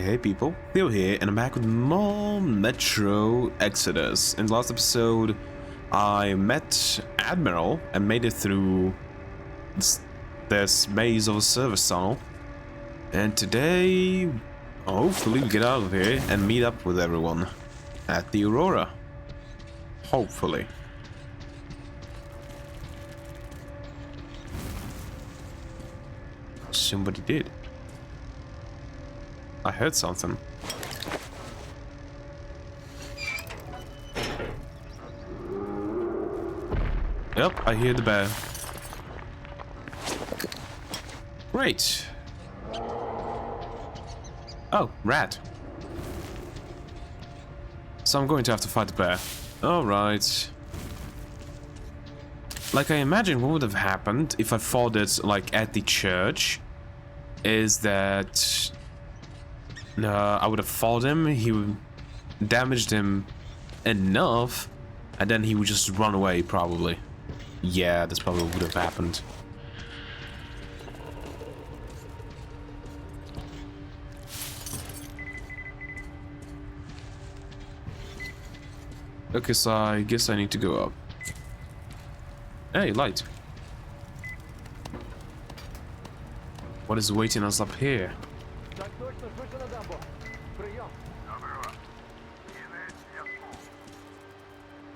Hey people, Theo here, and I'm back with more metroexodus. In the last episode, I met Admiral and made it through this maze of a service tunnel. And today, hopefully we get out of here and meet up with everyone at the Aurora. Hopefully. Somebody did. I heard something. Yep, I hear the bear. Great. Oh, rat. So I'm going to have to fight the bear. Alright. Like, I imagine what would have happened if I fought it, like, at the church, is that I would have fought him, he would damaged him enough, and then he would just run away, probably. Yeah, that's probably what would have happened. Okay, so I guess I need to go up. Hey, light. What is waiting us up here?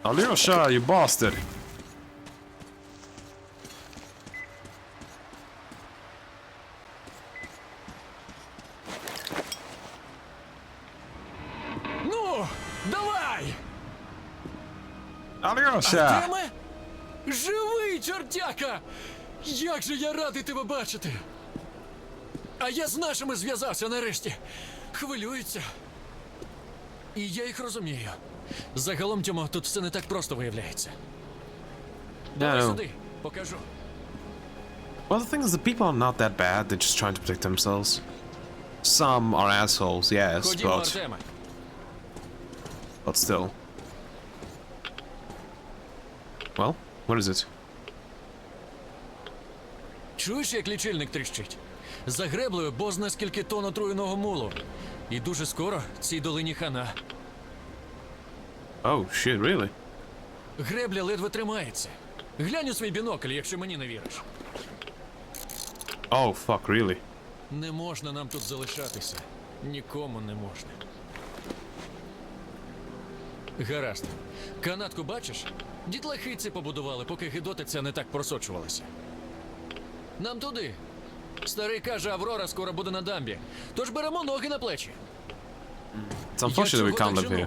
Alyosha, you bastard! Ну, давай! Alyosha! Де ми? Живий, чортяка! Як же я радий тебе бачити! А я з нашими зв'язався нарешті. Хвилюються. І я їх розумію. Загалом, Тьомо, тут все не так просто виявляється. Давай сюди, покажу. Well, the thing is, the people are not that bad, they're just trying to protect themselves. Some are assholes, yes, Ходімо, Артеме. but still. Well, what is it? Чуєш, як лічильник тріщить? За греблею бозна скільки тонн отруєного мулу. І дуже скоро цій долині хана. Oh, shit, really? Гребля ледве тримається. Глянь у свій бінокль, якщо мені не віриш. Oh, fuck, really? Не можна нам тут залишатися. Нікому не можна. Гаразд. Канатку бачиш? Дітлахи ці побудували, поки гидотиця не так просочувалася. Нам туди. Старий каже, Аврора скоро буде на дамбі. Тож беремо ноги на плечі. It's unfortunate we can't live here.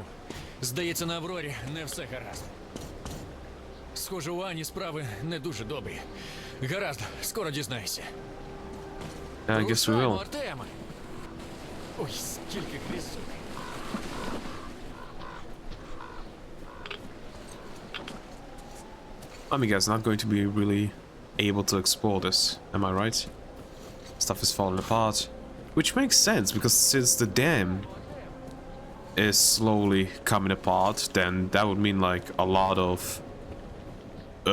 Здається, на Аврорі не все гаразд. Схоже, у Ані справи не дуже добрі. Гаразд, скоро дізнаєшся. Yeah, I guess we will. Артеме. Ой, скільки грізок. Amiga's not going to be really able to explore this, am I right? Stuff is falling apart. Which makes sense, because since the dam is slowly coming apart, then that would mean like a lot of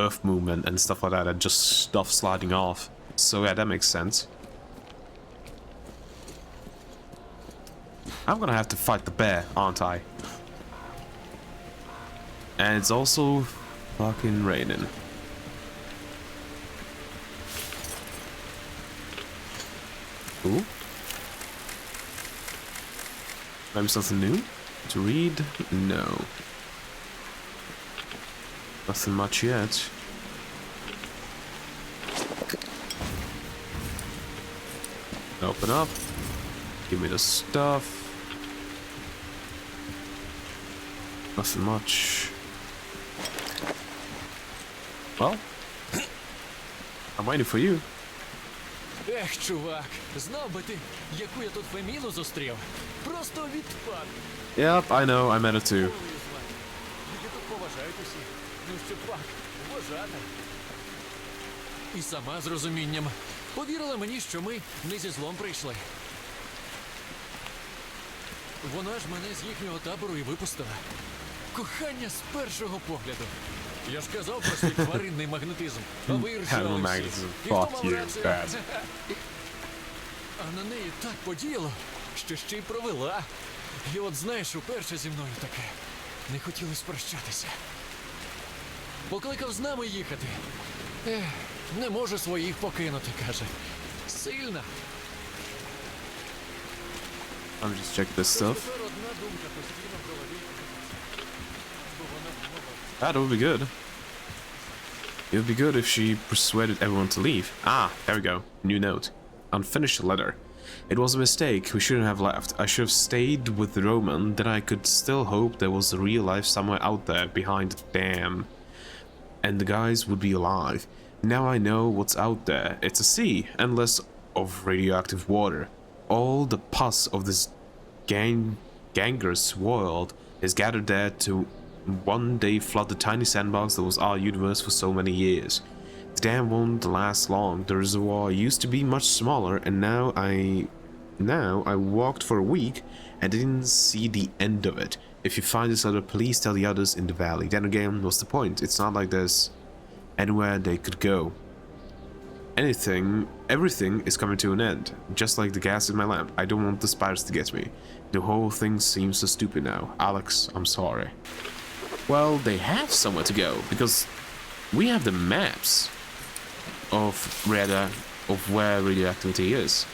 earth movement and stuff like that, and just stuff sliding off. So yeah, that makes sense. I'm gonna have to fight the bear, aren't I? And it's also fucking raining. Ooh. Maybe something new to read? No. Nothing much yet. Open up. Give me the stuff. Nothing much. Well, I'm waiting for you. Ех, чувак, знав би ти, яку я тут феміну зустрів. Просто відпад. Yep, I know, I meant it too. Її тут поважають усі. Ну що пак, вважати. І сама з розумінням повірила мені, що ми не зі злом прийшли. Вона ж мене з їхнього табору і випустила. Кохання з першого погляду. Я ж казав про свій тваринний магнетизм, а ви ржали всі. І хто мав рацію? А на неї так подіяло, що ще й провела. І от знаєш, уперше зі мною таке. Не хотілося прощатися. Покликав з нами їхати. Не можу своїх покинути, каже. Сильна. I'm just check this stuff. Тепер одна думка постійно в голові. Бо вона вмова. That would be good. It would be good if she persuaded everyone to leave. Ah, there we go. New note. Unfinished letter. It was a mistake. We shouldn't have left. I should have stayed with Roman. Then I could still hope there was real life somewhere out there behind the dam. And the guys would be alive. Now I know what's out there. It's a sea, endless of radioactive water. All the pus of this gangrenous world is gathered there to one day flood the tiny sandbox that was our universe for so many years. The dam won't last long. The reservoir used to be much smaller, and now I walked for a week and didn't see the end of it. If you find this letter, please tell the others in the valley. Then again, what's the point? It's not like there's anywhere they could go. Everything is coming to an end, just like the gas in my lamp. I don't want the spiders to get me. The whole thing seems so stupid now. Alex, I'm sorry. Well, they have somewhere to go, because we have the maps of where radioactivity is,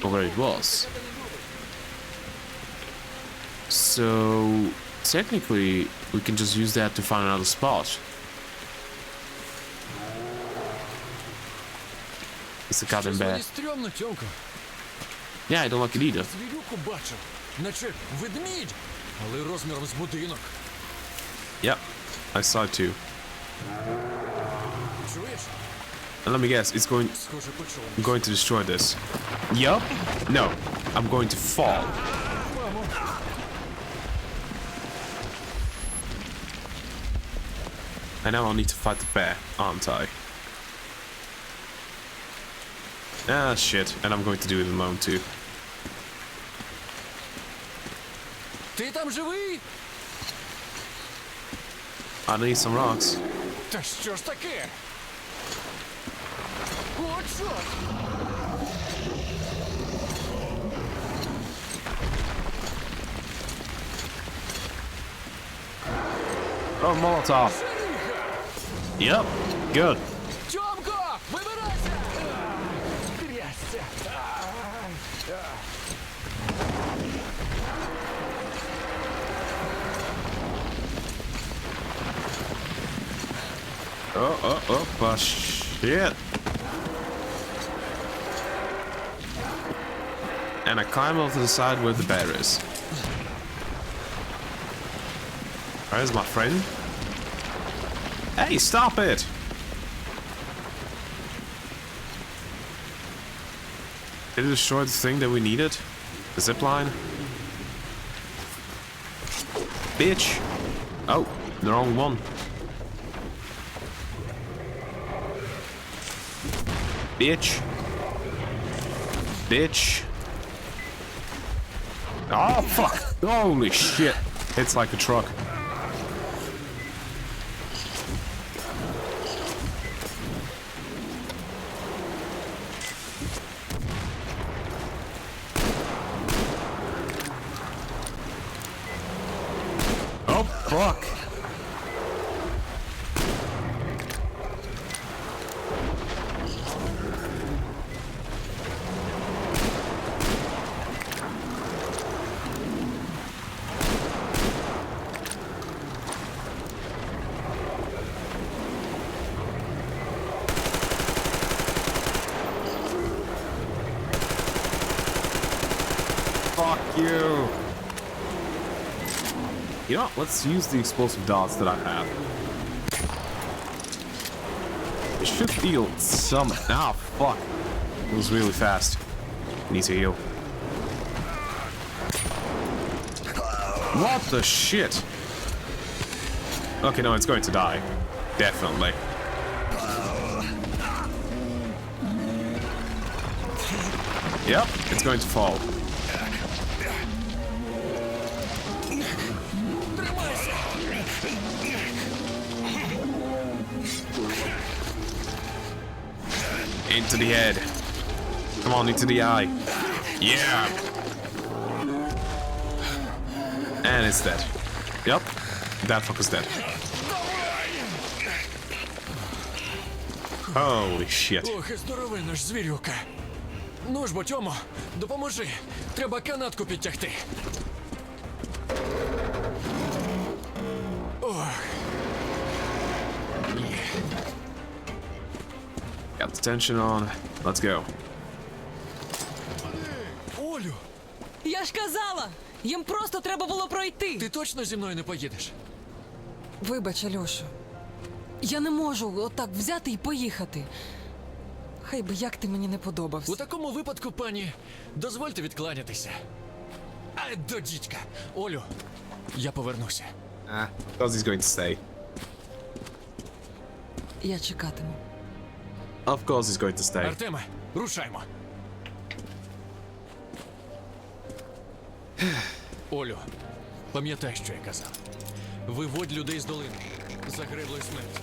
or where it was. So, technically, we can just use that to find another spot. It's a goddamn bad. Стрьомно, Тьомко. Yeah, I don't like it either. Звірюку бачив, наче ведмідь, але розміром з будинок. Yep, I saw it too. Чуєш? And let me guess, it's going... Схоже, почув. I'm going to destroy this. Yup. No, I'm going to fall. And now I'll need to fight the bear, aren't I? Ah, shit. And I'm going to do it alone too. Ти там живий? I need some rocks. Та що ж таке? О, чорт! Oh, Molotov. Yep, good. Тьомко, вибирайся! Трясся! Oh, shit. And I climb over to the side where the bear is. Where's my friend? Hey, stop it! Did it destroy the thing that we needed? The zipline? Bitch! Oh, the wrong one. Bitch. Bitch. Oh, fuck! Holy shit! It's like a truck. Oh, fuck! Fuck you! You know what? Let's use the explosive darts that I have. It should heal some... Ah, fuck. It was really fast. Need to heal. What the shit? Okay, no, it's going to die. Definitely. Yep, it's going to fall. Into the head. Come on, into the eye. Yeah. And it's dead. Yep. That fucker's dead. Holy shit. Ох, і здоровенна ж звірюка. Ну ж бо, Тьомо, допоможи. Треба канатку підтягти. Ох. Є. Got the tension on. Let's go. Олю, Я ж казала! Їм просто треба було пройти. ти точно зі мною не поїдеш? Вибач, Альошу. Я не можу отак взяти і поїхати. Хай би як ти мені не подобався. У такому випадку, пані, дозвольте відкланятися. А, до дідька. Олю, я повернуся. Because he's going to stay. Я чекатиму. Of course he's going to stay. Артеме, рушаймо. Олю, пам'ятай, що я казав. Виводь людей з долини. Загриблої смерті.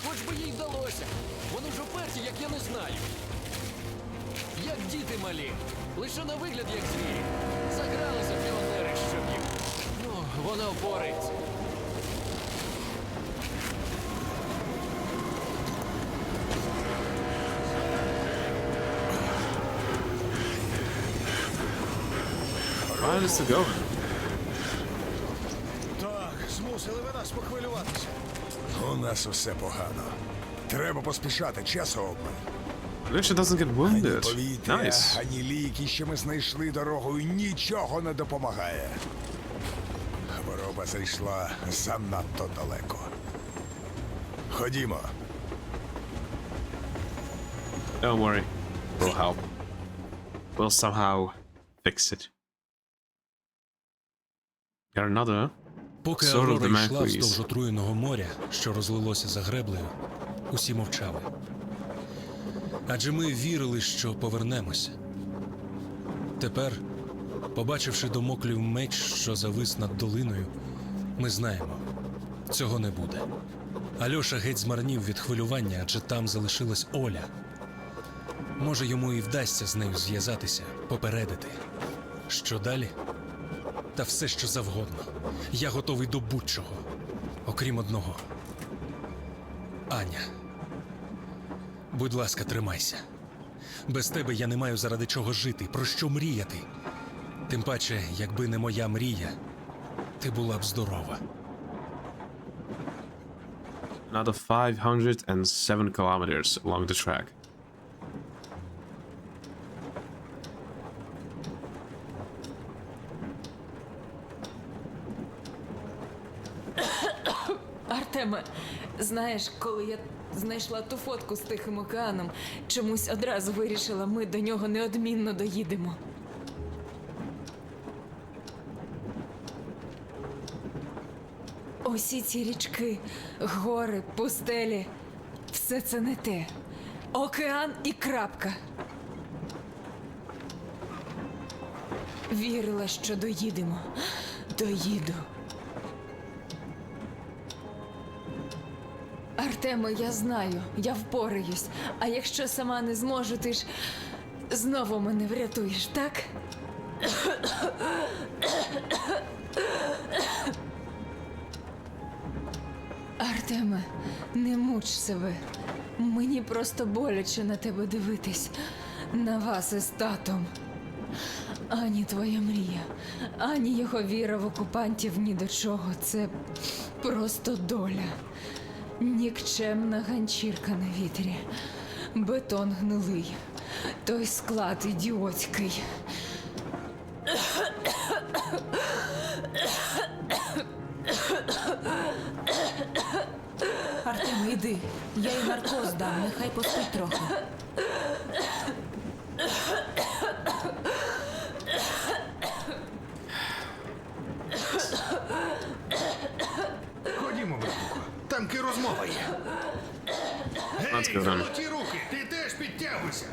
Хоч би їй вдалося. Вони ж уперті, як я не знаю. Як діти малі. Лише на вигляд, як звірі. Загралися піонери, щоб їм. Ну, вона впорається. Why is it going? Так, змусили ви нас похвилюватися. У нас усе погано. Треба поспішати, часу обмаль. Alicia doesn't get Ані wounded. повітря, Nice. ані ліки, що ми знайшли дорогою, нічого не допомагає. Хвороба зайшла занадто далеко. Ходімо. Don't worry. We'll help. We'll somehow fix it. Got another. Поки Sword of Аврора the йшла Manquis. вздовж отруєного моря, що розлилося за греблею, усі мовчали. Адже ми вірили, що повернемося. Тепер, побачивши домоклів меч, що завис над долиною, ми знаємо, цього не буде. Альоша геть змарнів від хвилювання, адже там залишилась Оля. Може, йому і вдасться з нею зв'язатися, попередити. Що далі? Та все, що завгодно. Я готовий до будь-чого. Окрім одного. Аня. Будь ласка, тримайся. Без тебе я не маю заради чого жити, про що мріяти. Тим паче, якби не моя мрія, ти була б здорова. Another 507 kilometers along the track. Артеме, знаєш, коли я знайшла ту фотку з Тихим океаном, чомусь одразу вирішила, ми до нього неодмінно доїдемо. Усі ці річки, гори, пустелі – все це не те. Океан і крапка. Вірила, що доїдемо. Доїду. Артеме, я знаю, я впораюсь. А якщо сама не зможу, ти ж знову мене врятуєш, так? Артеме, не муч себе. Мені просто боляче на тебе дивитись. На вас із татом. Ані твоя мрія, ані його віра в окупантів ні до чого. Це просто доля. Нікчемна ганчірка на вітрі. Бетон гнилий. Той склад ідіотський. Артем, іди. Я їй наркоз дам, нехай поспить трохи. Ходімо, братуко. Там розмова є. Let's go then. Золоті руки, ти теж підтягуйся.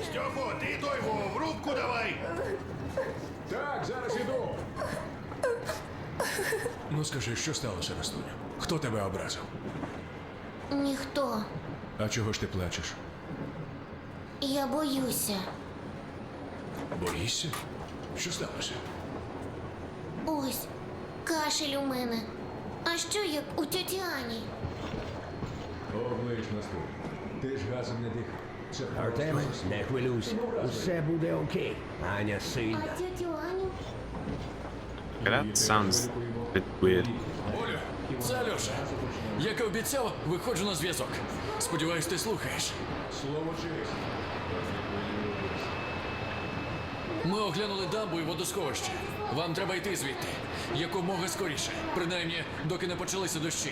Стьопо, ти той в рубку давай. Так, зараз іду. Ну скажи, що сталося, Растуня? Хто тебе образив? Ніхто. А чого ж ти плачеш? Я боюся. Боїшся? Що сталося? Ось, кашель у мене. А що як у тьоті Ані? Облич наступ. Ти ж газом не дихай. Це Артеме, не хвилюйся. Усе буде окей. Аня сильна. А тьотю Аню? That sounds a bit weird. Олю, це Альоша. Як і обіцяв, виходжу на зв'язок. Сподіваюсь, ти слухаєш. слово честь. Ми оглянули дамбу і водосховище. Вам треба йти звідти. Якомога скоріше. Принаймні, доки не почалися дощі.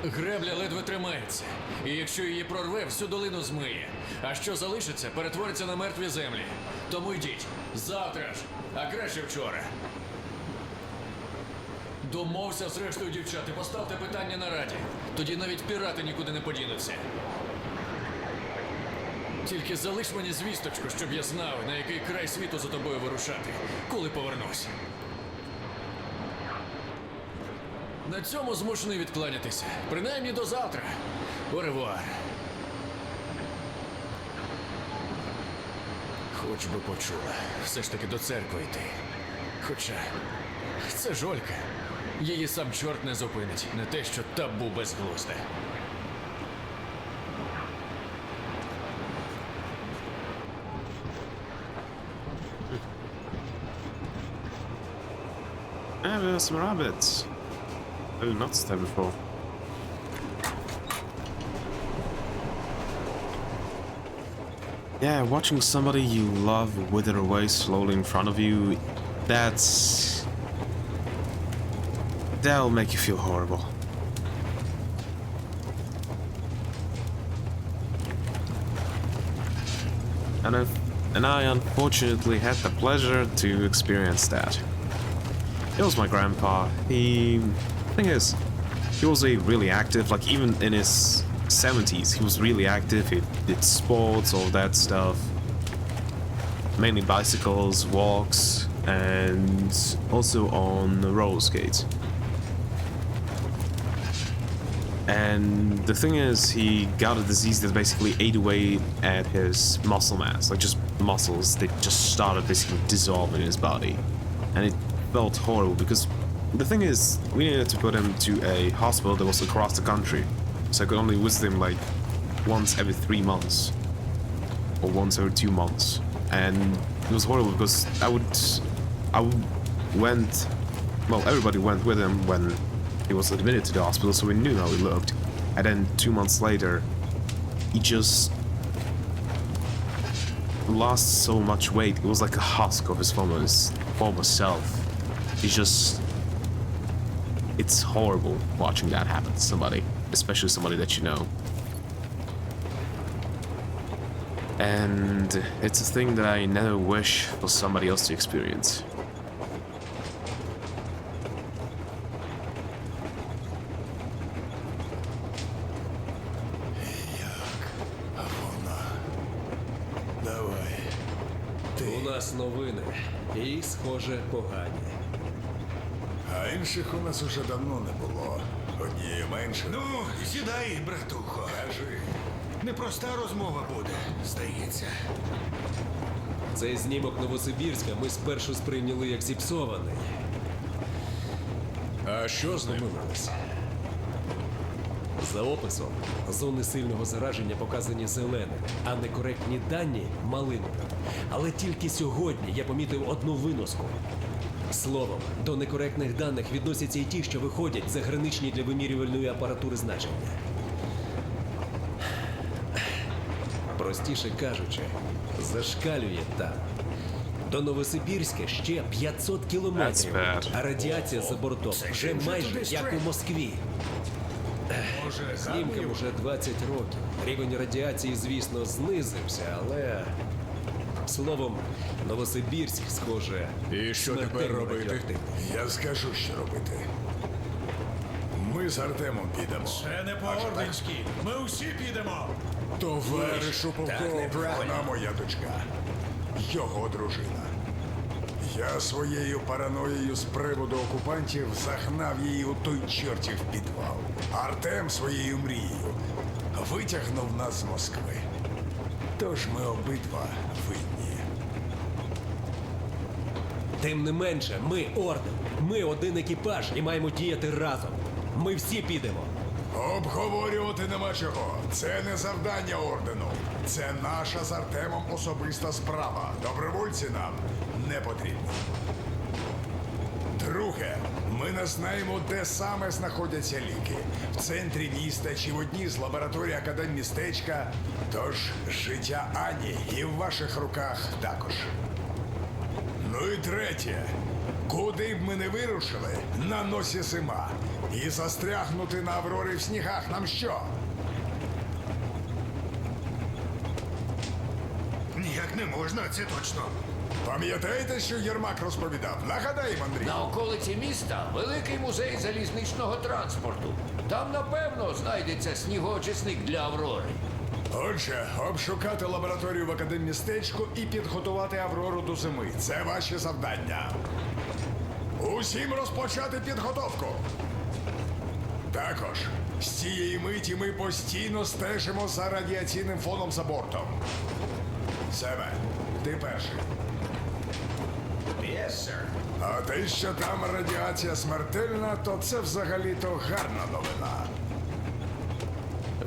Гребля ледве тримається. І якщо її прорве, всю долину змиє. А що залишиться, перетвориться на мертві землі. Тому йдіть. Завтра ж. А краще вчора. Домовся з рештою дівчат і поставте питання на раді. Тоді навіть пірати нікуди не подінуться. Тільки залиш мені звісточку, щоб я знав, на який край світу за тобою вирушати, коли повернусь. На цьому змушений відкланятися. Принаймні до завтра. Оревуар. Хоч би почула. Все ж таки до церкви йти. Хоча це ж Олька. Її сам чорт не зупинить. Не те, що табу безглузде. Yeah, there are some rabbits. I did not there before. Yeah, watching somebody you love wither away slowly in front of you, that'll make you feel horrible. And I unfortunately had the pleasure to experience that. It was my grandpa. Thing is, he was a really active, like even in his 70s, he was really active. He did sports, all that stuff. Mainly bicycles, walks, and also on roller skates. And the thing is, he got a disease that basically ate away at his muscle mass, like just muscles. They just started basically dissolving in his body, and it felt horrible because the thing is, we needed to put him to a hospital that was across the country, so I could only visit him like once every 3 months or once every 2 months, and it was horrible because everybody went with him when he was admitted to the hospital, so we knew how he looked. And then 2 months later, he just lost so much weight. It was like a husk of his former self. It's horrible watching that happen to somebody, especially somebody that you know. And it's a thing that I never wish for somebody else to experience. У нас новини. І, схоже, погані. А інших у нас уже давно не було. Однією менше. Ну, сідай, братухо. Кажи. Непроста розмова буде, здається. Цей знімок Новосибірська ми спершу сприйняли як зіпсований. А що з ним? Помилились. За описом, зони сильного зараження показані зеленим, а некоректні дані – малиновим. Але тільки сьогодні я помітив одну виноску. Словом, до некоректних даних відносяться і ті, що виходять за граничні для вимірювальної апаратури значення. Простіше кажучи, зашкалює там. До Новосибірська ще 500 кілометрів, That's bad. а радіація за бортом вже майже як у Москві. Знімкам уже 20 років. Рівень радіації, звісно, знизився, але... Словом, Новосибірськ, схоже, І що тепер смертельно робити? радіоактивний. Я скажу, що робити. Ми з Артемом підемо. Це не по-орденськи. Ми усі підемо. Товаришу полковнику, неправильно. вона моя дочка. Його дружина. Я своєю параноєю з приводу окупантів загнав її у той чортів підвал. Артем своєю мрією витягнув нас з Москви. Тож ми обидва винні. Тим не менше, ми орден. Ми один екіпаж і маємо діяти разом. Ми всі підемо. Обговорювати нема чого. Це не завдання ордену. Це наша з Артемом особиста справа. Добровольці нам не потрібні. Друге, ми не знаємо, де саме знаходяться ліки. В центрі міста чи в одній з лабораторій Академмістечка. Тож життя Ані і в ваших руках також. Ну і третє. Куди б ми не вирушили, на носі зима. І застрягнути на Аврорі в снігах нам що? Ніяк не можна, це точно. Пам'ятаєте, що Єрмак розповідав? Нагадай, Андрій. На околиці міста великий музей залізничного транспорту. Там, напевно, знайдеться снігоочисник для Аврори. Отже, обшукати лабораторію в Академмістечку і підготувати Аврору до зими. Це ваші завдання. Усім розпочати підготовку. Також, з цієї миті ми постійно стежимо за радіаційним фоном за бортом. Семе, ти перший. Yes, sir. А те, що там радіація смертельна, то це взагалі-то гарна новина.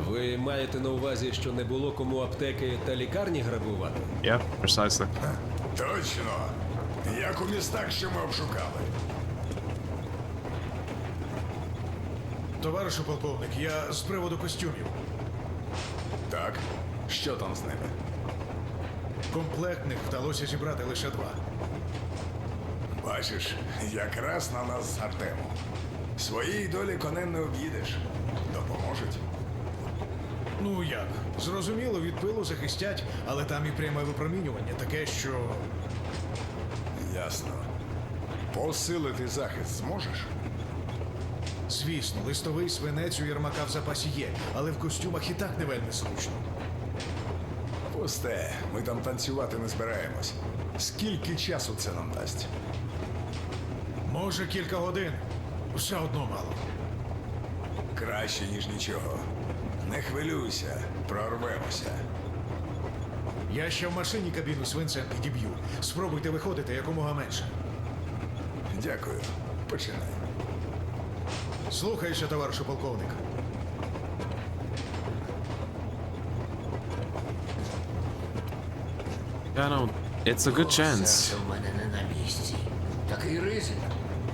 Ви маєте на увазі, що не було кому аптеки та лікарні грабувати? Yeah, precisely. Точно. Як у містах, що ми обшукали. Товаришу полковник, я з приводу костюмів. Так, що там з ними? Комплектних вдалося зібрати лише 2. Бачиш, якраз на нас з Артемом. Своїй долі конем не об'їдеш. Допоможуть. Ну як? Зрозуміло, від пилу захистять, але там і пряме випромінювання таке, що... Ясно. Посилити захист зможеш? Звісно, листовий свинець у Єрмака в запасі є, але в костюмах і так не вельми зручно. Пусте, ми там танцювати не збираємось. Скільки часу це нам дасть? Може, кілька годин. Все одно мало. Краще, ніж нічого. Не хвилюйся, прорвемося. Я ще в машині кабіну свинцем підіб'ю. Спробуйте виходити якомога менше. Дякую. Починай. Слухайся, товаришу полковник. Yeah, no, it's a good chance. Серце в мене не на місці. Такий ризик.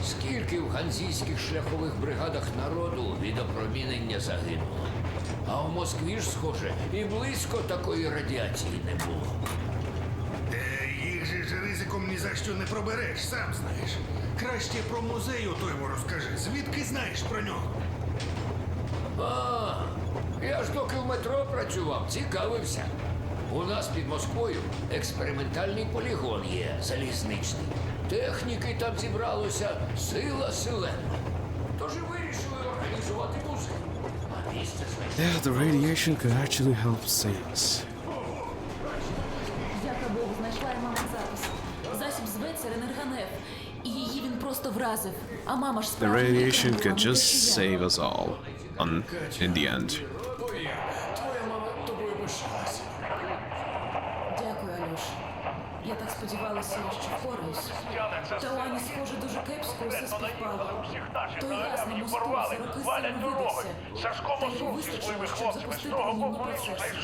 Скільки в ганзійських шляхових бригадах народу від опромінення загинуло. А в Москві ж, схоже, і близько такої радіації не було. Їх же ж ризиком ні за що не пробереш, сам знаєш. Краще про музей отоймо розкажи. Звідки знаєш про нього? А, я ж доки в метро працював, цікавився. У нас під Москвою експериментальний полігон є, залізничний. Техніки там зібралося сила селена. Тож і вирішили організувати музей. А місце Yeah, the radiation could actually help save us. Дяка Богу, знайшла я мамин запис. Засіб зветься Ренерганеф. І її він просто вразив. А мама ж The справді radiation лікар була, could не just те, що я. save us all. In the end. Твоя мама тобою пишалася. Дякую, Альош. Я так сподівалася, що впораюсь. Та у Ані, схоже, дуже кепсько усе співпало. Той газ на мосту за роки сильно видався. Та його вистачило, щоб запустити руйнівні процеси.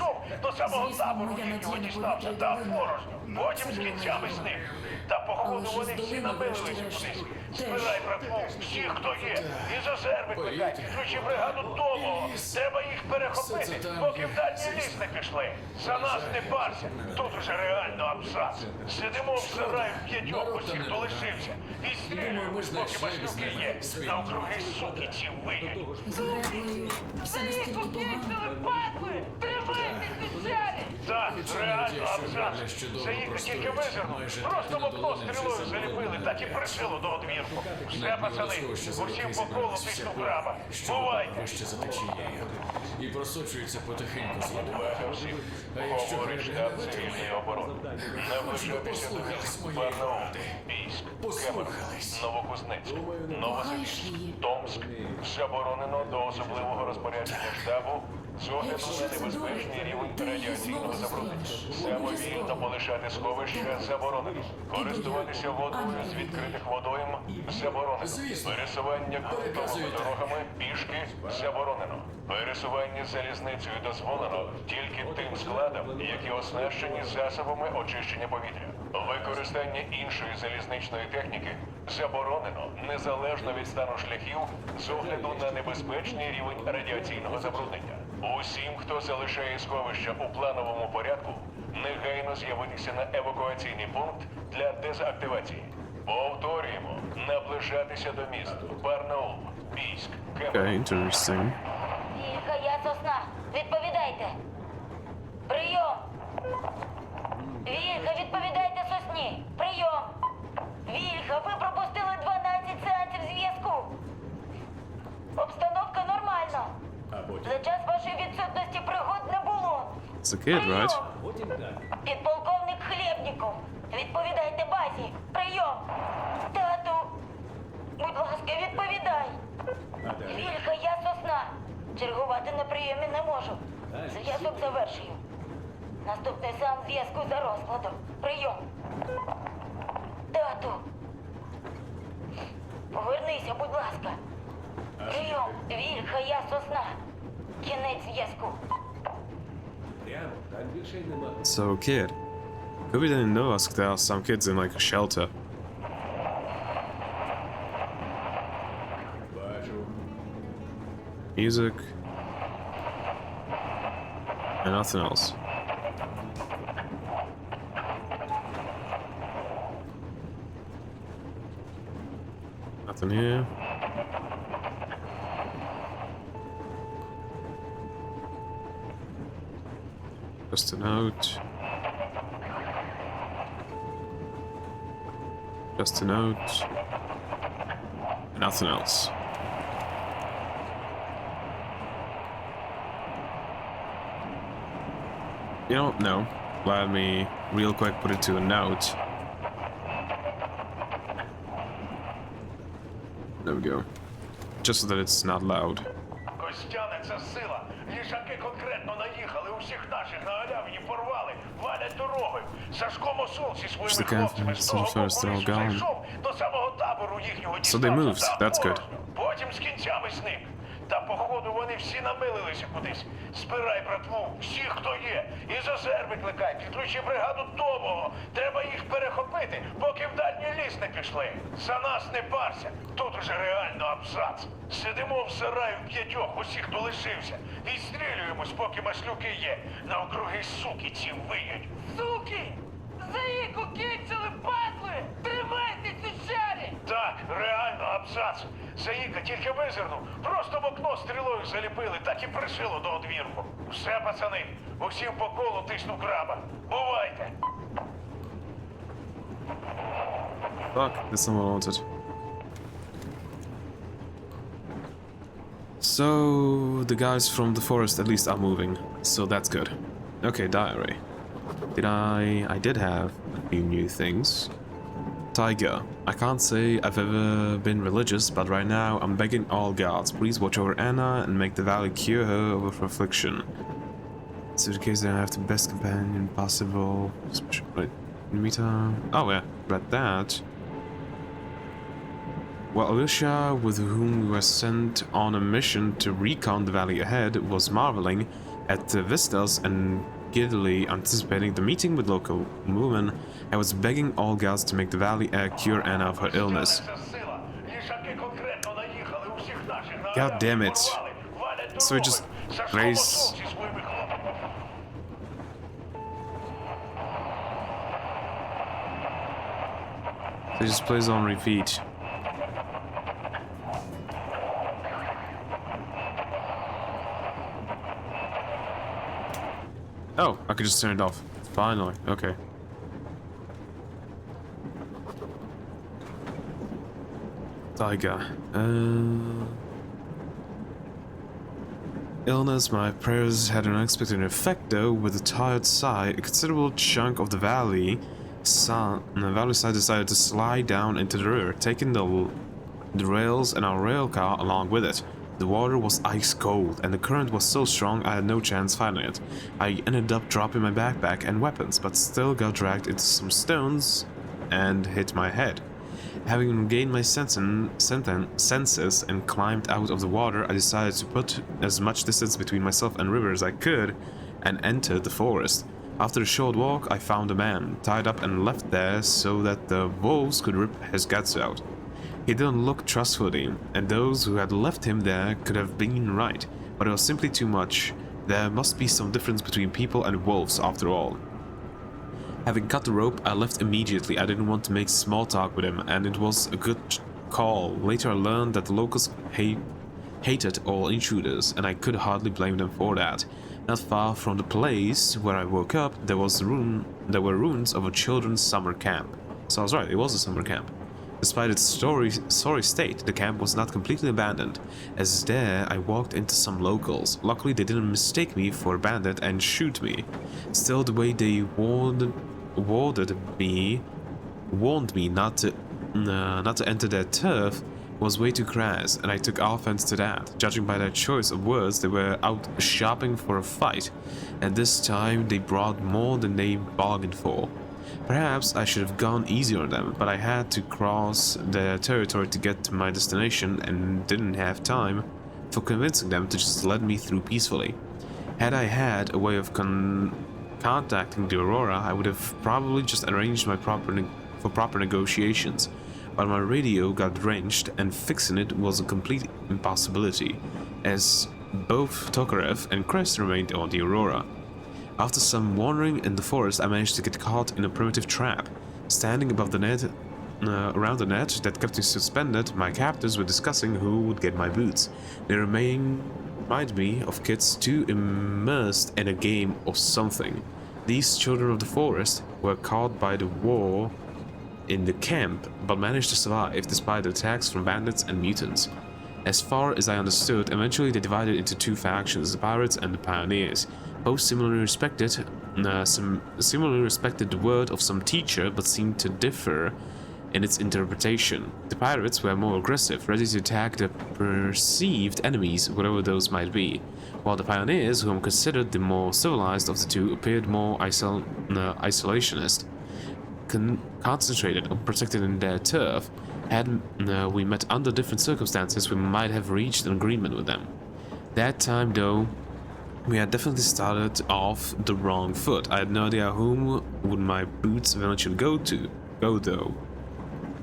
Звісно, моя надія на повітря долини. Потім з кінцями з них. Та походу Але ж вони з всі долини, набилися врешті-решт, кудись. теж. Збирай, братку, всіх, хто є. І з резерви кликай, включи бригаду Домова. Треба їх перехопити, поки в дальній ліс не пішли. За нас не парся. Тут уже реально абзац. Сидимо в сараї в п'ятьох усіх, хто лишився. І стрілюємо, поки башлюки є. Навкруги суки ці виють. З греблею все настільки погано. Так, реально абзац. Це їх тільки визирнули. Просто в окно стрілою заліпили, так і пришило до одвірку. Все, пацани, усім по колу пішов краба. Бувайте! Вище за течією. І просочується потихеньку з водою. А якщо Говориш гребля штаб не цивільної витримає, оборони. Наближатися до послухались моєї Барнаул, поради. Бійськ, Кемер, Послухались. Новокузнецьк, Кохаєш Новосибірськ, її? Томськ. Заборонено до особливого розпорядження штабу З огляду Якщо на це небезпечний доля, рівень ти її радіаційного знову забруднення, зустрінеш. самовільно Обов'язково. полишати сховище Так. заборонено. Користуватися водою з відкритих водойм заборонено. Звісно. Пересування ґрунтовими Переказуйте. дорогами пішки заборонено. Пересування залізницею дозволено тільки тим складам, які оснащені засобами очищення повітря. Використання іншої залізничної техніки заборонено незалежно від стану шляхів з огляду на небезпечний рівень радіаційного забруднення. Усім, хто залишає сховища у плановому порядку, негайно з'явитися на евакуаційний пункт для дезактивації. Повторюємо, наближатися до міст Барнаул, Бійськ, Okay, interesting. Вільха, я сосна. Відповідайте. Прийом. Вільха, відповідайте сосні. Прийом. Вільха, ви пропустили 12 сеансів зв'язку. Обстановка нормальна. За час вашої відсутності пригод не було. It's a kid, right? Підполковник Хлєбніков. Відповідайте базі. Прийом. Тату. Будь ласка, відповідай. Вільха, я сосна. Чергувати на прийомі не можу. Зв'язок завершую. Наступний сеанс зв'язку за розкладом. Прийом. Тату. Повернися, будь ласка. Прийом. Вільха, я сосна. Кінець зв'язку. Прямо, там більше й нема. So, kid. Could we didn't know us there are some kids in like a shelter. Music. And nothing else. Nothing here. Just a note. Just a note. Nothing else. You know, no. Let me real quick put it to a note. There we go. Just so that it's not loud. Костяне, це сила. Лішаки конкретно наїхали, усіх наших на галявині порвали, валять дорогою. Сашко Мосул зі своїми Just the хлопцями з того first, боку they're all лісу gone. зайшов до самого табору їхнього So they moved, дістався. that's good. Потім з кінцями зник. Та походу вони всі намилилися кудись. Спирай, братву, всіх, хто є. І ЗСР викликай, підключи бригаду Домого. Треба їх перехопити, поки в дальній ліс не пішли. За нас не парся, тут уже реально абзац. Сидимо в сараю п'ятьох, усі, хто лишився. Відстрілюємось, поки маслюки є. Навкруги суки ці виють. Суки! Заїку кінчили, падли! Тримайтесь, сучарі! Так, реально абзац. Заїка тільки визирнув, просто в окно стрілою заліпили, так і пришило до одвірку. Все, пацани, усім по колу тисну краба. Бувайте! Fuck, this someone wanted. So, the guys from the forest at least are moving, so that's good. Okay, diary. I did have a few new things. Tiger. I can't say I've ever been religious, but right now I'm begging all gods, please watch over Anna and make the valley cure her of her affliction. So in case I have the best companion possible. Right, in the meantime... Oh yeah, read that. While Alicia, with whom we were sent on a mission to recon the valley ahead, was marveling at the vistas and giddily anticipating the meeting with local women, I was begging all gods to make the valley cure Anna of her illness. God damn it. So we just raise... It just plays on repeat. Oh, I could just turn it off. Finally, okay. Tiger. Illness, my prayers had an unexpected effect though. With a tired sigh, a considerable chunk of the valley side decided to slide down into the river, taking the rails and our rail car along with it. The water was ice cold, and the current was so strong I had no chance fighting it. I ended up dropping my backpack and weapons, but still got dragged into some stones and hit my head. Having regained my senses and climbed out of the water, I decided to put as much distance between myself and river as I could and entered the forest. After a short walk, I found a man, tied up and left there so that the wolves could rip his guts out. He didn't look trustworthy, and those who had left him there could have been right, but it was simply too much. There must be some difference between people and wolves after all. Having cut the rope, I left immediately. I didn't want to make small talk with him, and it was a good call. Later I learned that the locals hated all intruders, and I could hardly blame them for that. Not far from the place where I woke up, there were ruins of a children's summer camp. So I was right, it was a summer camp. Despite its sorry state, the camp was not completely abandoned. As there, I walked into some locals. Luckily, they didn't mistake me for a bandit and shoot me. Still, the way they warned me not to enter their turf was way too crass, and I took offense to that. Judging by their choice of words, they were out shopping for a fight, and this time they brought more than they bargained for. Perhaps I should have gone easier on them, but I had to cross their territory to get to my destination and didn't have time for convincing them to just let me through peacefully. Had I had a way of contacting the Aurora, I would have probably just arranged for proper negotiations, but my radio got drenched and fixing it was a complete impossibility, as both Tokarev and Gris remained on the Aurora. After some wandering in the forest, I managed to get caught in a primitive trap. Standing above the net, around the net that kept me suspended, my captors were discussing who would get my boots. They remind me of kids too immersed in a game or something. These children of the forest were caught by the war in the camp, but managed to survive despite attacks from bandits and mutants. As far as I understood, eventually they divided into two factions, the pirates and the pioneers. Both similarly respected the word of some teacher, but seemed to differ in its interpretation. The pirates were more aggressive, ready to attack the perceived enemies, whatever those might be, while the pioneers, whom considered the more civilized of the two, appeared more isolationist, concentrated on protecting their turf. Had we met under different circumstances, we might have reached an agreement with them. That time, though, we had definitely started off the wrong foot. I had no idea whom would my boots eventually go though,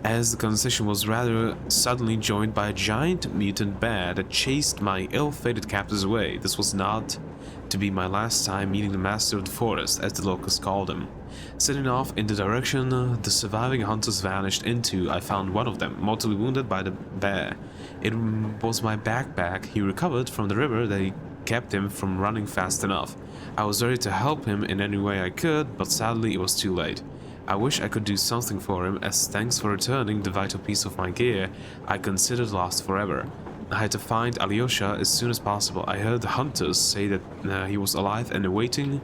as the conversation was rather suddenly joined by a giant mutant bear that chased my ill-fated captors away. This was not to be my last time meeting the master of the forest, as the locals called him. Setting off in the direction the surviving hunters vanished into, I found one of them, mortally wounded by the bear. It was my backpack he recovered from the river that he kept him from running fast enough. I was ready to help him in any way I could, but sadly it was too late. I wish I could do something for him, as thanks for returning the vital piece of my gear I considered lost forever. I had to find Alyosha as soon as possible. I heard the hunters say that he was alive and awaiting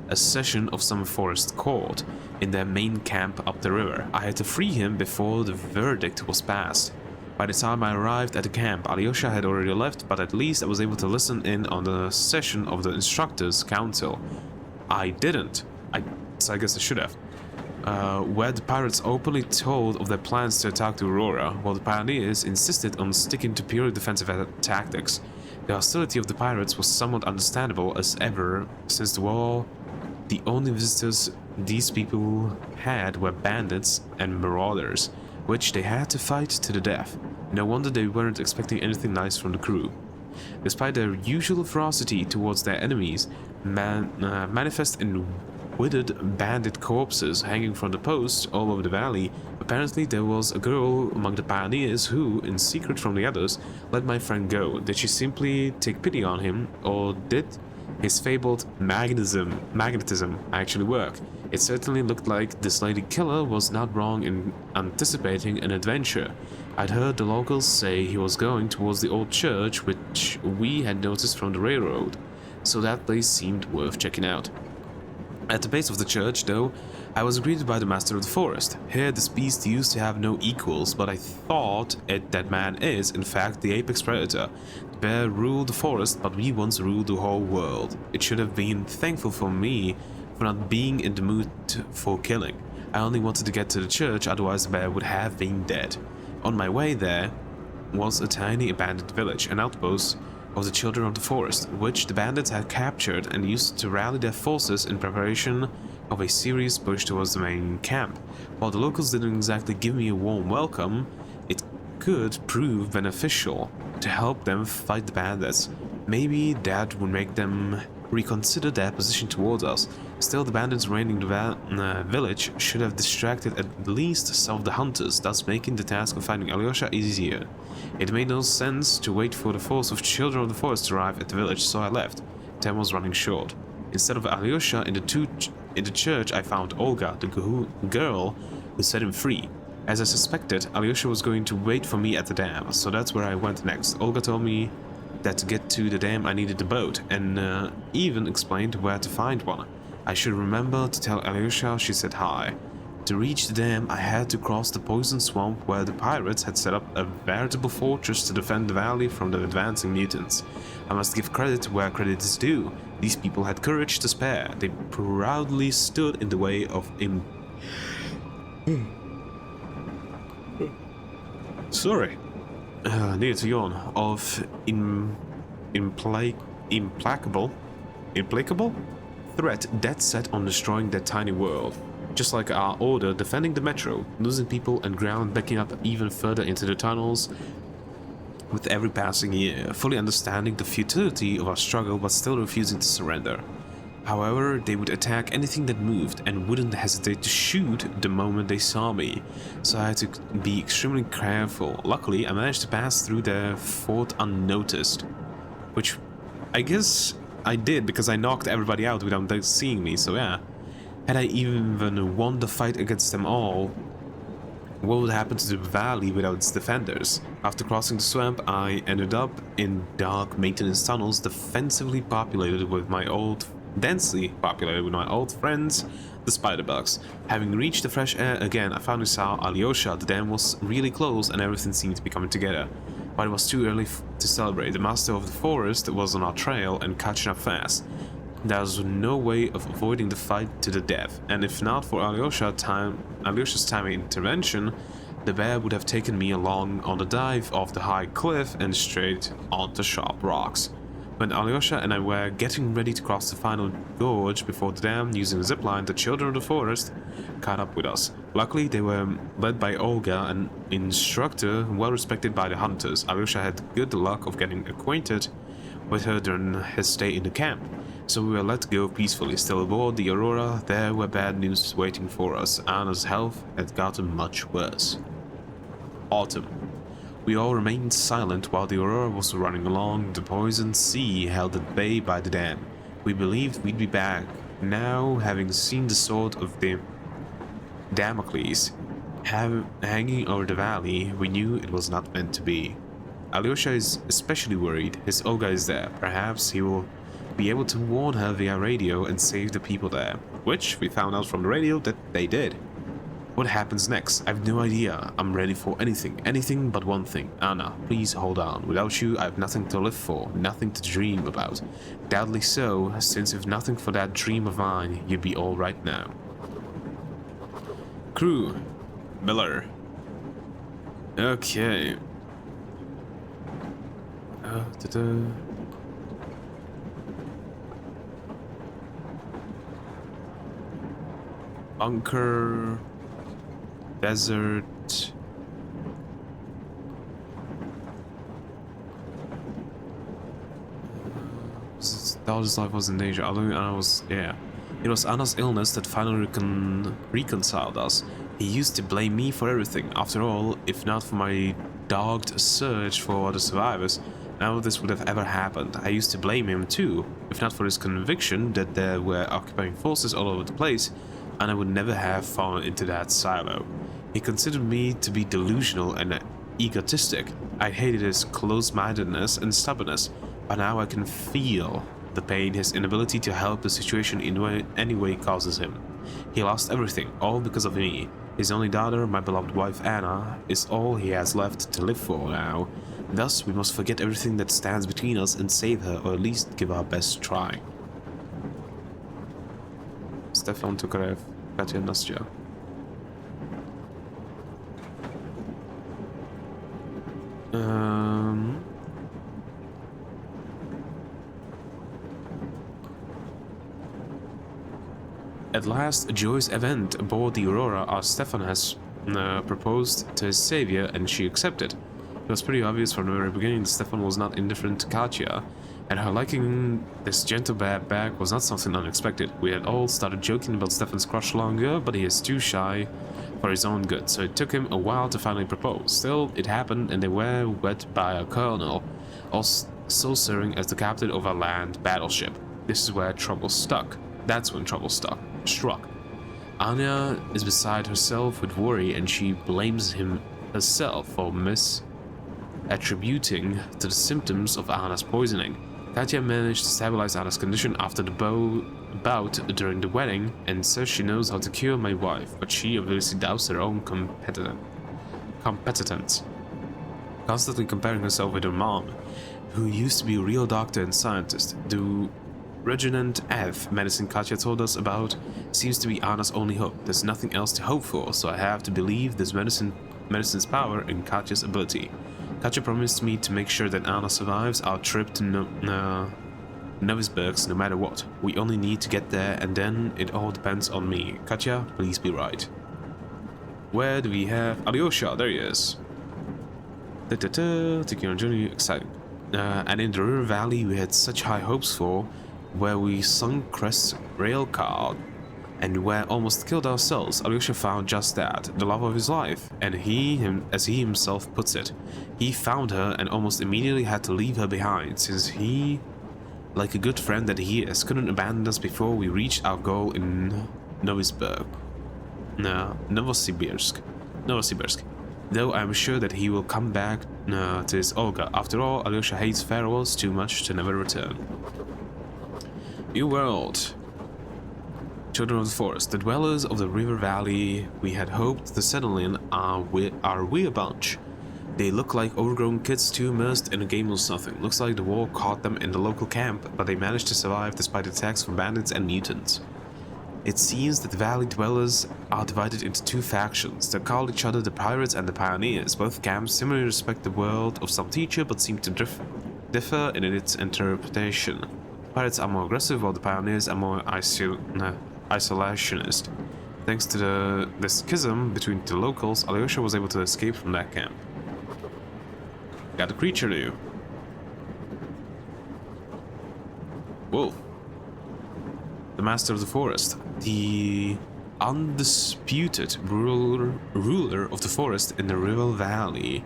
a session of some forest court in their main camp up the river. I had to free him before the verdict was passed. By the time I arrived at the camp, Alyosha had already left, but at least I was able to listen in on the session of the instructors' council. I didn't. I guess I should have. Where the pirates openly told of their plans to attack the Aurora, while the pioneers insisted on sticking to purely defensive tactics. The hostility of the pirates was somewhat understandable, as ever since the war, the only visitors these people had were bandits and marauders, which they had to fight to the death. No wonder they weren't expecting anything nice from the crew. Despite their usual ferocity towards their enemies, manifest in withered bandit corpses hanging from the posts all over the valley, apparently there was a girl among the pioneers who, in secret from the others, let my friend go. Did she simply take pity on him, or did his fabled magnetism actually work? It certainly looked like this lady killer was not wrong in anticipating an adventure. I'd heard the locals say he was going towards the old church, which we had noticed from the railroad, so that place seemed worth checking out. At the base of the church, though, I was greeted by the Master of the Forest. Here, this beast used to have no equals, but I thought that man is, in fact, the apex predator. The bear ruled the forest, but we once ruled the whole world. It should have been thankful for me for not being in the mood for killing. I only wanted to get to the church, otherwise the bear would have been dead. On my way there was a tiny abandoned village, an outpost of the Children of the Forest, which the bandits had captured and used to rally their forces in preparation of a serious push towards the main camp. While the locals didn't exactly give me a warm welcome, it could prove beneficial to help them fight the bandits. Maybe that would make them reconsider their position towards us. Still, the bandits raiding the village should have distracted at least some of the hunters, thus making the task of finding Alyosha easier. It made no sense to wait for the force of Children of the Forest to arrive at the village, so I left. Time was running short. Instead of Alyosha in the church, I found Olga, the girl who set him free. As I suspected, Alyosha was going to wait for me at the dam, so that's where I went next. Olga told me that to get to the dam I needed a boat, and even explained where to find one. I should remember to tell Alyosha she said hi. To reach the dam, I had to cross the poison swamp where the pirates had set up a veritable fortress to defend the valley from the advancing mutants. I must give credit where credit is due. These people had courage to spare. They proudly stood in the way of needed to yawn. Of implacable threat dead set on destroying that tiny world. Just like our order defending the metro, losing people and ground, backing up even further into the tunnels with every passing year, fully understanding the futility of our struggle but still refusing to surrender. However, they would attack anything that moved and wouldn't hesitate to shoot the moment they saw me, so I had to be extremely careful. Luckily, I managed to pass through their fort unnoticed, which I guess I did because I knocked everybody out without them seeing me, so yeah. Had I even won the fight against them all, what would happen to the valley without its defenders? After crossing the swamp, I ended up in dark maintenance tunnels densely populated with my old friends, the spider-bugs. Having reached the fresh air again, I finally saw Alyosha. The dam was really close and everything seemed to be coming together. But it was too early to celebrate. The Master of the Forest was on our trail and catching up fast. There was no way of avoiding the fight to the death, and if not for Alyosha's timely intervention, the bear would have taken me along on the dive off the high cliff and straight onto sharp rocks. When Alyosha and I were getting ready to cross the final gorge before the dam using a zipline, the Children of the Forest caught up with us. Luckily, they were led by Olga, an instructor well respected by the hunters. Alyosha had good luck of getting acquainted with her during his stay in the camp, so we were let go peacefully. Still aboard the Aurora, there were bad news waiting for us. Anna's health had gotten much worse. Autumn. We all remained silent while the Aurora was running along the poisoned sea held at bay by the dam. We believed we'd be back. Now, having seen the sword of the Damocles hanging over the valley, we knew it was not meant to be. Alyosha is especially worried. His Olga is there. Perhaps he will be able to warn her via radio and save the people there, which we found out from the radio that they did. What happens next? I have no idea. I'm ready for anything but one thing. Anna, please hold on. Without you, I have nothing to live for, nothing to dream about. Doubtly so, since if nothing for that dream of mine, you'd be all right now. Crew. Miller. Okay. Bunker. Desert. Daughter's life was in danger. It was Anna's illness that finally reconciled us. He used to blame me for everything. After all, if not for my dogged search for the survivors, none of this would have ever happened. I used to blame him too. If not for his conviction that there were occupying forces all over the place, Anna would never have fallen into that silo. He considered me to be delusional and egotistic. I hated his close-mindedness and stubbornness, but now I can feel the pain his inability to help the situation in any way causes him. He lost everything, all because of me. His only daughter, my beloved wife Anna, is all he has left to live for now. Thus, we must forget everything that stands between us and save her, or at least give our best try. Stefan Tukarev, Katya Nastya. At last, a joyous event aboard the Aurora, as Stefan has proposed to his savior, and she accepted. It was pretty obvious from the very beginning that Stefan was not indifferent to Katya, and her liking this gentle bad back was not something unexpected. We had all started joking about Stefan's crush longer, but he is too shy for his own good, so it took him a while to finally propose. Still, it happened, and they were wed by a colonel, also serving as the captain of a land battleship. This is where trouble stuck. That's when trouble struck. Anya is beside herself with worry, and she blames herself for misattributing to the symptoms of Anna's poisoning. Katya managed to stabilize Anna's condition after the bout during the wedding, and says she knows how to cure my wife, but she obviously doubts her own competence. Constantly comparing herself with her mom, who used to be a real doctor and scientist. The Reginald F. medicine Katya told us about seems to be Anna's only hope. There's nothing else to hope for, so I have to believe this medicine's power in Katya's ability. Katya promised me to make sure that Anna survives our trip to Novisburg no matter what. We only need to get there, and then it all depends on me. Katya, please be right. Where do we have Alyosha? There he is. Taking on a journey, exciting. And in the River Valley we had such high hopes for, where we sunk Crest's rail car and were almost killed ourselves. Alyosha found just that, the love of his life, and as he himself puts it, he found her and almost immediately had to leave her behind, since he, like a good friend that he is, couldn't abandon us before we reached our goal in Novosibirsk. Though I'm sure that he will come back to his Olga. After all, Alyosha hates farewells too much to never return. New world. Children of the forest. The dwellers of the river valley we had hoped to settle in are we a bunch. They look like overgrown kids too immersed in a game or something. Looks like the war caught them in the local camp, but they managed to survive despite attacks from bandits and mutants. It seems that the valley dwellers are divided into two factions. They call each other the pirates and the pioneers. Both camps similarly respect the word of some teacher, but seem to differ in its interpretation. Pirates are more aggressive, while the pioneers are more isolationist. Thanks to the schism between the locals, Alyosha was able to escape from that camp. Got a creature new. Wolf. The master of the forest. The undisputed ruler of the forest in the River Valley.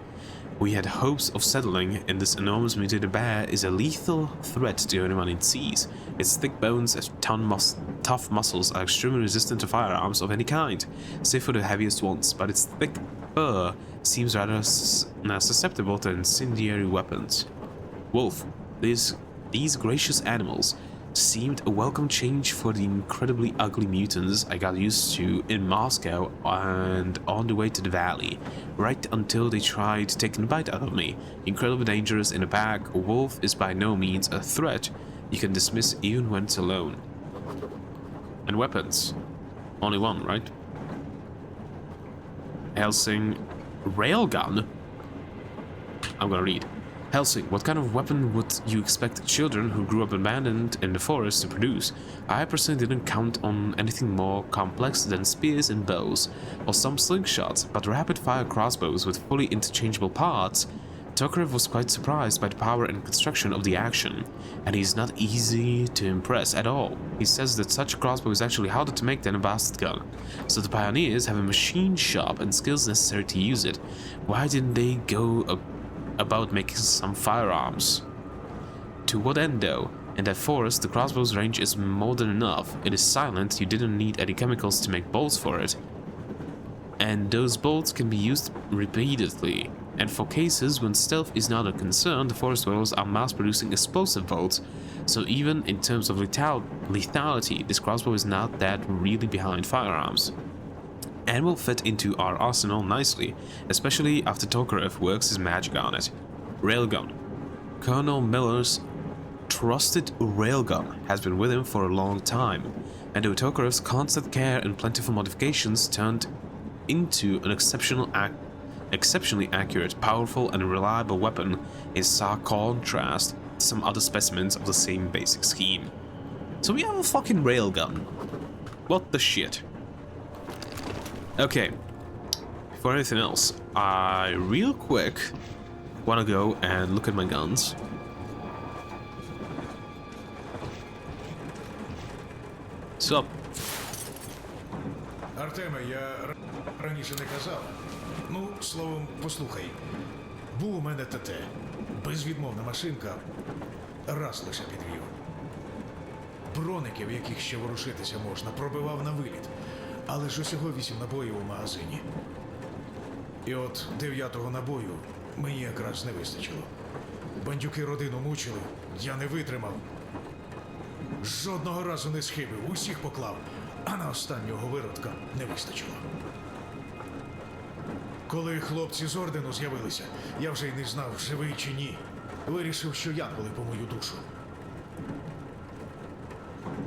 We had hopes of settling in this enormous mutated bear is a lethal threat to anyone it sees. Its thick bones and tough muscles are extremely resistant to firearms of any kind, save for the heaviest ones, but its thick fur seems rather susceptible to incendiary weapons. Wolf. These gracious animals seemed a welcome change for the incredibly ugly mutants I got used to in Moscow and on the way to the valley, right until they tried taking a bite out of me. Incredibly dangerous in a pack, a wolf is by no means a threat you can dismiss even when it's alone. And weapons. Only one, right? Helsing railgun? I'm gonna read. Helsing, what kind of weapon would you expect children who grew up abandoned in the forest to produce? I personally didn't count on anything more complex than spears and bows, or some slingshots, but rapid-fire crossbows with fully interchangeable parts. Tokarev was quite surprised by the power and construction of the action, and he's not easy to impress at all. He says that such a crossbow is actually harder to make than a bastard gun, so the pioneers have a machine shop and skills necessary to use it. Why didn't they go about making some firearms? To what end though? In that forest, the crossbow's range is more than enough. It is silent, you didn't need any chemicals to make bolts for it. And those bolts can be used repeatedly. And for cases when stealth is not a concern, the forest dwellers are mass-producing explosive bolts So even in terms of lethality, this crossbow is not that really behind firearms. And will fit into our arsenal nicely, especially after Tokarev works his magic on it. Railgun. Colonel Miller's trusted railgun has been with him for a long time, and though Tokarev's constant care and plentiful modifications turned into an exceptionally accurate, powerful, and reliable weapon in stark contrast to some other specimens of the same basic scheme. So we have a fucking railgun. What the shit? Okay, before anything else, I real quick wanna go and look at my guns. Sup? Артеме, я раніше не казав. Ну, словом, послухай. Був у мене ТТ. Безвідмовна машинка. Раз лише підвів. Броники, в яких ще ворушитися можна, пробивав на виліт. Але ж усього 8 набоїв у магазині. І от 9-го набою мені якраз не вистачило. Бандюки родину мучили, я не витримав. Жодного разу не схибив, усіх поклав, а на останнього виродка не вистачило. Коли хлопці з ордену з'явилися, я вже й не знав, живий чи ні. Вирішив, що янголи по мою душу.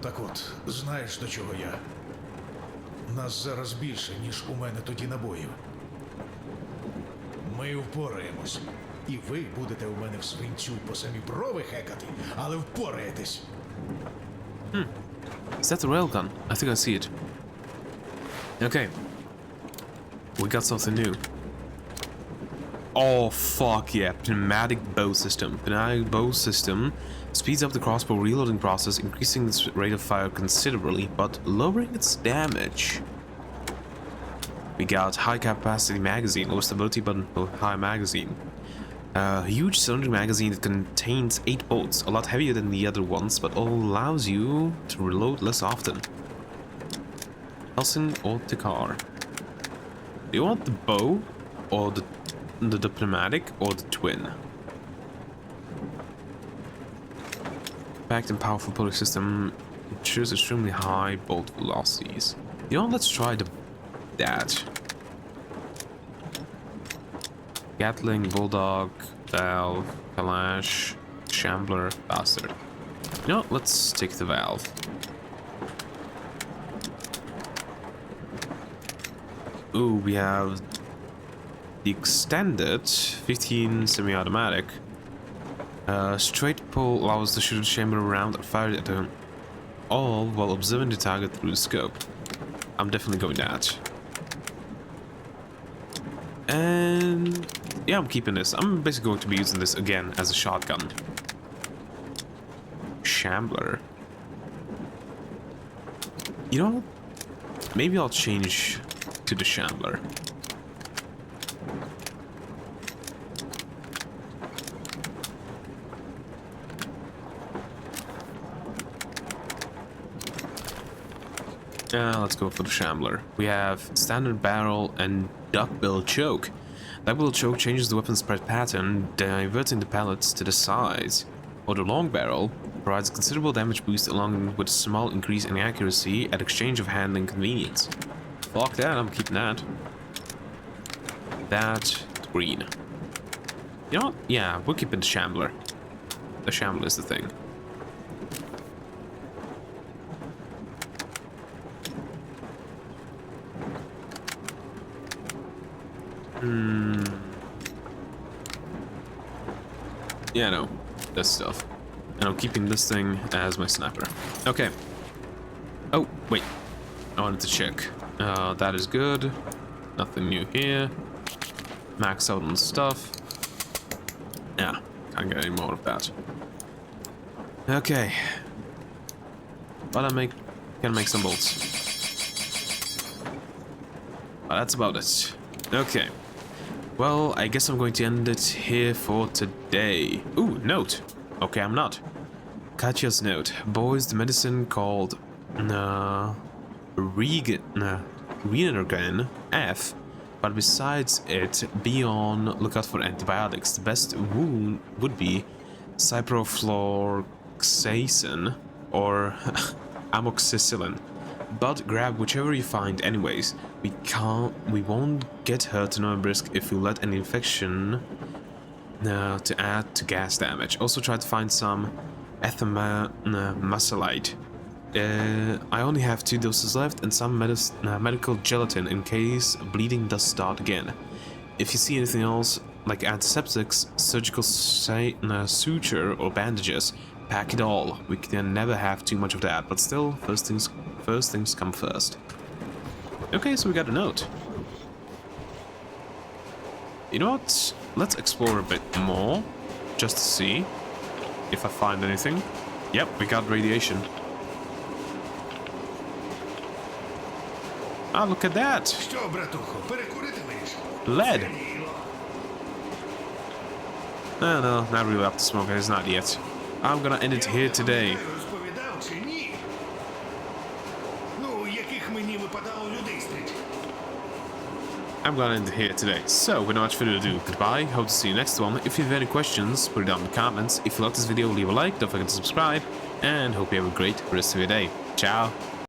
Так от, знаєш, до чого я? Нас зараз більше, ніж у мене тоді набоїв. Ми впораємось. І ви будете у мене в свинцю по самі брови хекати, але впораєтесь. Is that the railgun? I think I see it. Okay. We got something new. Oh fuck yeah, pneumatic bow system. Pneumatic bow system speeds up the crossbow reloading process, increasing its rate of fire considerably, but lowering its damage. We got high capacity magazine, low stability but high magazine. A huge cylindrical magazine that contains 8 bolts, a lot heavier than the other ones, but allows you to reload less often. Helsing or S.T.A.L.K.E.R. Do you want the bow, or the pneumatic, or the twin? Packed and powerful pulley system ensures extremely high bolt velocities. You know, let's try that. Gatling, Bulldog, Valve, Kalash, Shambler, Bastard. You know, let's take the Valve. Ooh, we have the extended 15 semi-automatic. Straight pull allows the shooter chamber around and fire at all while observing the target through the scope. I'm definitely going that. And yeah, I'm keeping this. I'm basically going to be using this again as a shotgun. Shambler. You know, maybe I'll change to the Shambler. Let's go for the Shambler. We have standard barrel and duckbill choke. Duckbill choke changes the weapon's spread pattern, diverting the pellets to the sides. Or the long barrel provides a considerable damage boost along with a small increase in accuracy at exchange of handling convenience. Fuck that, I'm keeping that. That, green. You know what? Yeah, we're keeping the Shambler. The Shambler is the thing. Yeah, no, this stuff. And I'm keeping this thing as my sniper. Okay. Oh, wait. I wanted to check. That is good. Nothing new here. Max out on stuff. Yeah, can't get any more of that. Okay. But I can make some bolts. But that's about it. Okay. Well, I guess I'm going to end it here for today. Ooh, note. Okay, I'm not. Katya's note. Boys, the medicine called Renergan F. But besides it, be on lookout for antibiotics. The best wound would be amoxicillin or amoxicillin, but grab whichever you find anyways. We won't get hurt to no risk if we let an infection to add to gas damage. Also try to find some ethymacelite. I only have 2 doses left and some medical gelatin in case bleeding does start again. If you see anything else, like antiseptics, surgical suture or bandages, pack it all. We can never have too much of that, but still, first things come first. Okay, so we got a note. You know what? Let's explore a bit more, just to see if I find anything. Yep, we got radiation. Ah, look at that! Що, братухо, перекурити вирішив? Lead! No, not really up to smoke, it's not yet. I'm gonna end it here today. Розповідав чи ні? Ну, яких мені випадало людей стрічати? I'm gonna end it here today. So, without much further ado, goodbye, hope to see you next one. If you have any questions, put it down in the comments. If you liked this video, leave a like, don't forget to subscribe, and hope you have a great rest of your day. Ciao!